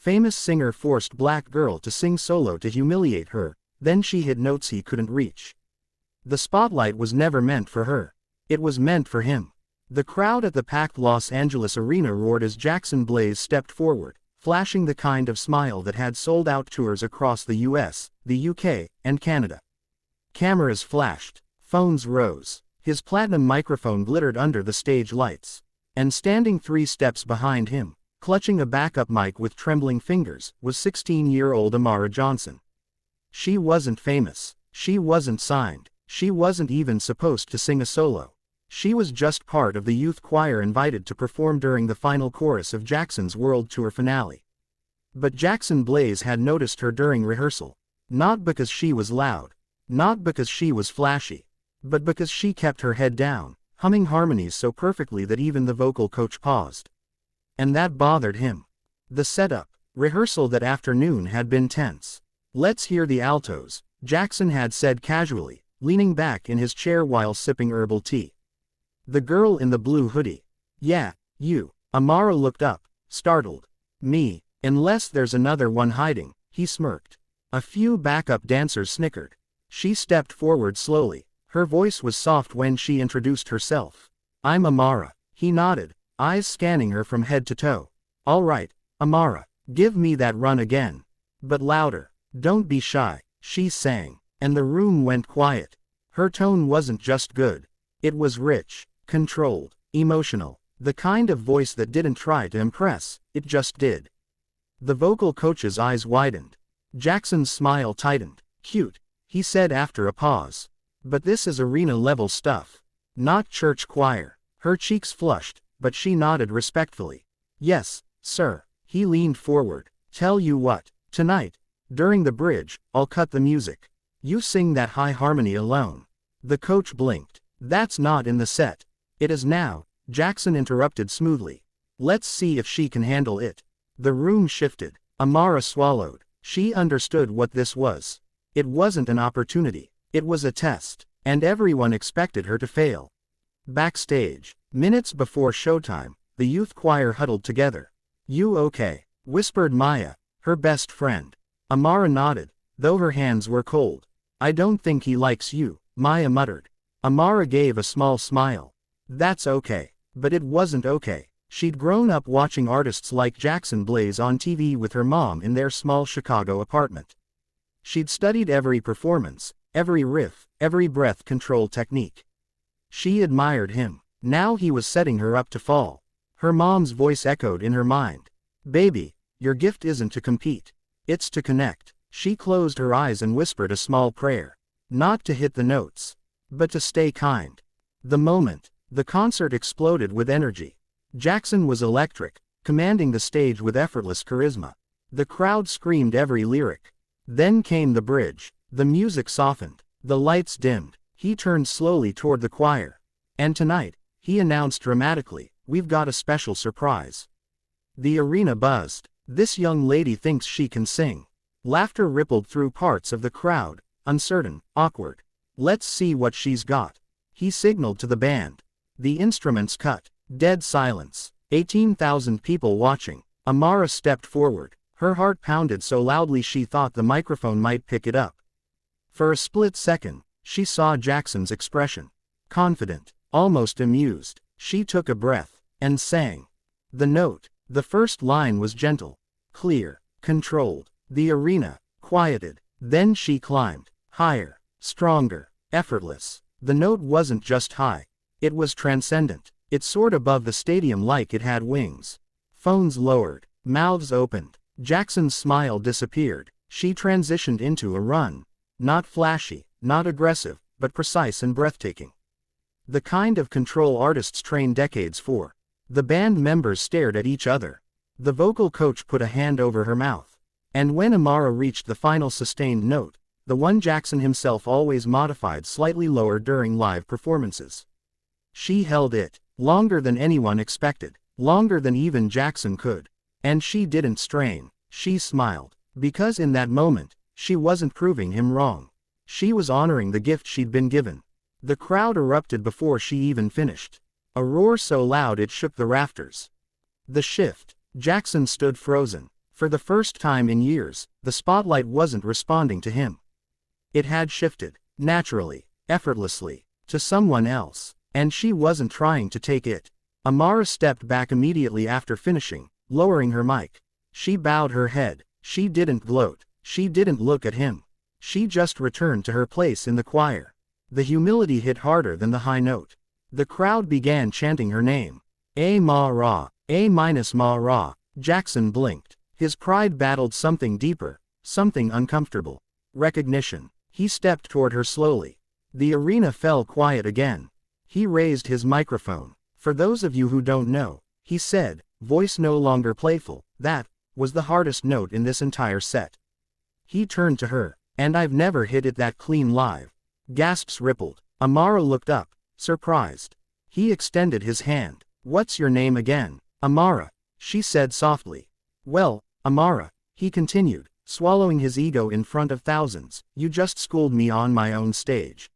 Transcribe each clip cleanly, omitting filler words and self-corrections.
Famous singer forced black girl to sing solo to humiliate her, then she hit notes he couldn't reach. The spotlight was never meant for her. It was meant for him. The crowd at the packed Los Angeles arena roared as Jackson Blaze stepped forward, flashing the kind of smile that had sold out tours across the US, the UK, and Canada. Cameras flashed. Phones rose. His platinum microphone glittered under the stage lights. And standing 3 steps behind him, clutching a backup mic with trembling fingers, was 16-year-old Amara Johnson. She wasn't famous. She wasn't signed. She wasn't even supposed to sing a solo. She was just part of the youth choir invited to perform during the final chorus of Jackson's World Tour finale. But Jackson Blaze had noticed her during rehearsal. Not because she was loud. Not because she was flashy. But because she kept her head down, humming harmonies so perfectly that even the vocal coach paused. And that bothered him. The setup, rehearsal that afternoon had been tense. "Let's hear the altos," Jackson had said casually, leaning back in his chair while sipping herbal tea. The girl in the blue hoodie. "Yeah, you." Amara looked up, startled. "Me, unless there's another one hiding," he smirked. A few backup dancers snickered. She stepped forward slowly. Her voice was soft when she introduced herself. "I'm Amara." He nodded, eyes scanning her from head to toe. "All right, Amara, give me that run again. But louder. Don't be shy," she sang, and the room went quiet. Her tone wasn't just good. It was rich, controlled, emotional, the kind of voice that didn't try to impress, it just did. The vocal coach's eyes widened. Jackson's smile tightened. "Cute," he said after a pause. "But this is arena-level stuff. Not church choir." Her cheeks flushed, but she nodded respectfully. "Yes, sir." He leaned forward. "Tell you what, tonight, during the bridge, I'll cut the music. You sing that high harmony alone." The coach blinked. "That's not in the set. It is now," Jackson interrupted smoothly. "Let's see if she can handle it." The room shifted. Amara swallowed. She understood what this was. It wasn't an opportunity. It was a test, and everyone expected her to fail. Backstage, minutes before showtime, the youth choir huddled together. "You okay?" whispered Maya, her best friend. Amara nodded, though her hands were cold. "I don't think he likes you," Maya muttered. Amara gave a small smile. "That's okay." But it wasn't okay. She'd grown up watching artists like Jackson Blaze on TV with her mom in their small Chicago apartment. She'd studied every performance, every riff, every breath control technique. She admired him. Now he was setting her up to fall. Her mom's voice echoed in her mind. "Baby, your gift isn't to compete. It's to connect." She closed her eyes and whispered a small prayer. Not to hit the notes, but to stay kind. The moment, the concert exploded with energy. Jackson was electric, commanding the stage with effortless charisma. The crowd screamed every lyric. Then came the bridge. The music softened. The lights dimmed. He turned slowly toward the choir. "And tonight," he announced dramatically, "we've got a special surprise." The arena buzzed. "This young lady thinks she can sing." Laughter rippled through parts of the crowd, uncertain, awkward. "Let's see what she's got." He signaled to the band. The instruments cut. Dead silence. 18,000 people watching. Amara stepped forward. Her heart pounded so loudly she thought the microphone might pick it up. For a split second, she saw Jackson's expression. Confident, almost amused. She took a breath, and sang. The note, the first line was gentle, clear, controlled. The arena quieted. Then she climbed. Higher, stronger, effortless. The note wasn't just high. It was transcendent. It soared above the stadium like it had wings. Phones lowered. Mouths opened. Jackson's smile disappeared. She transitioned into a run. Not flashy, not aggressive, but precise and breathtaking. The kind of control artists train decades for. The band members stared at each other. The vocal coach put a hand over her mouth. And when Amara reached the final sustained note, the one Jackson himself always modified slightly lower during live performances, she held it. Longer than anyone expected. Longer than even Jackson could. And she didn't strain. She smiled. Because in that moment, she wasn't proving him wrong. She was honoring the gift she'd been given. The crowd erupted before she even finished. A roar so loud it shook the rafters. The shift. Jackson stood frozen. For the first time in years, the spotlight wasn't responding to him. It had shifted, naturally, effortlessly, to someone else, and she wasn't trying to take it. Amara stepped back immediately after finishing, lowering her mic. She bowed her head. She didn't gloat. She didn't look at him. She just returned to her place in the choir. The humility hit harder than the high note. The crowd began chanting her name. A-ma-ra, A-ma-ra. Jackson blinked. His pride battled something deeper, something uncomfortable. Recognition. He stepped toward her slowly. The arena fell quiet again. He raised his microphone. For those of you who don't know, he said, voice no longer playful, that was the hardest note in this entire set. He turned to her. And I've never hit it that clean live. Gasps rippled. Amara looked up, surprised. He extended his hand. What's your name again? Amara, she said softly. Well, Amara, he continued, swallowing his ego in front of thousands, you just schooled me on my own stage.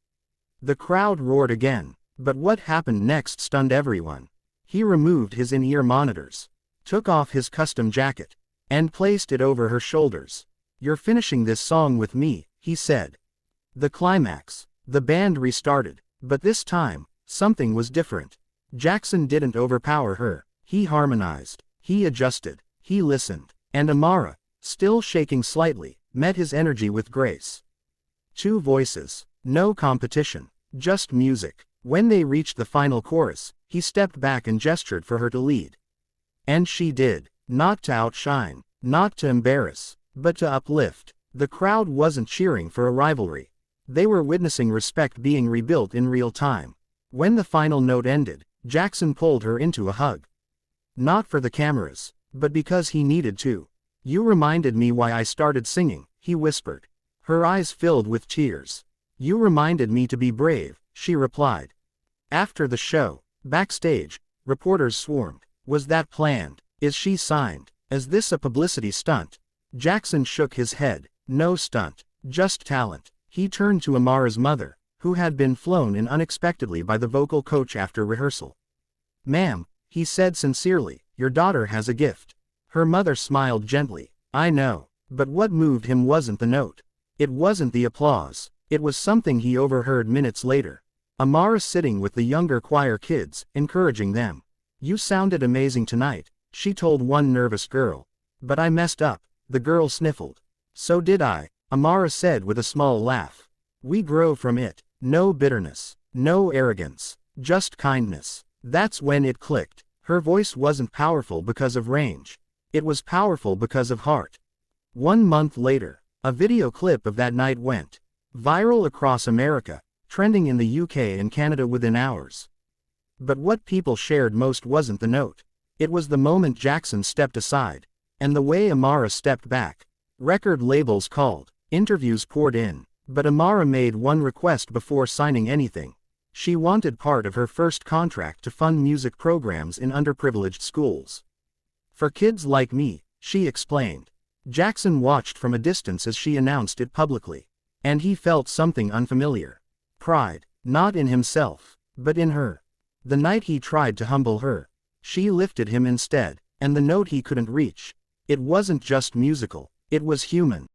The crowd roared again, but what happened next stunned everyone. He removed his in-ear monitors, took off his custom jacket, and placed it over her shoulders. You're finishing this song with me, he said. The climax. The band restarted, but this time, something was different. Jackson didn't overpower her. He harmonized. He adjusted. He listened. And Amara, still shaking slightly, met his energy with grace. Two voices. No competition. Just music. When they reached the final chorus, he stepped back and gestured for her to lead. And she did. Not to outshine. Not to embarrass. But to uplift. The crowd wasn't cheering for a rivalry. They were witnessing respect being rebuilt in real time. When the final note ended, Jackson pulled her into a hug. Not for the cameras, but because he needed to. You reminded me why I started singing, he whispered. Her eyes filled with tears. You reminded me to be brave, she replied. After the show, backstage, reporters swarmed. Was that planned? Is she signed? Is this a publicity stunt? Jackson shook his head. No stunt, just talent. He turned to Amara's mother, who had been flown in unexpectedly by the vocal coach after rehearsal. Ma'am, he said sincerely, your daughter has a gift. Her mother smiled gently. I know, but what moved him wasn't the note. It wasn't the applause. It was something he overheard minutes later. Amara sitting with the younger choir kids, encouraging them. You sounded amazing tonight, she told one nervous girl. But I messed up, the girl sniffled. So did I, Amara said with a small laugh. We grow from it. No bitterness. No arrogance. Just kindness. That's when it clicked. Her voice wasn't powerful because of range. It was powerful because of heart. 1 month later, a video clip of that night went viral across America, trending in the UK and Canada within hours. But what people shared most wasn't the note. It was the moment Jackson stepped aside, and the way Amara stepped back. Record labels called, interviews poured in, but Amara made one request before signing anything. She wanted part of her first contract to fund music programs in underprivileged schools. For kids like me, she explained. Jackson watched from a distance as she announced it publicly. And he felt something unfamiliar. Pride, not in himself, but in her. The night he tried to humble her, she lifted him instead, and the note he couldn't reach. It wasn't just musical, it was human.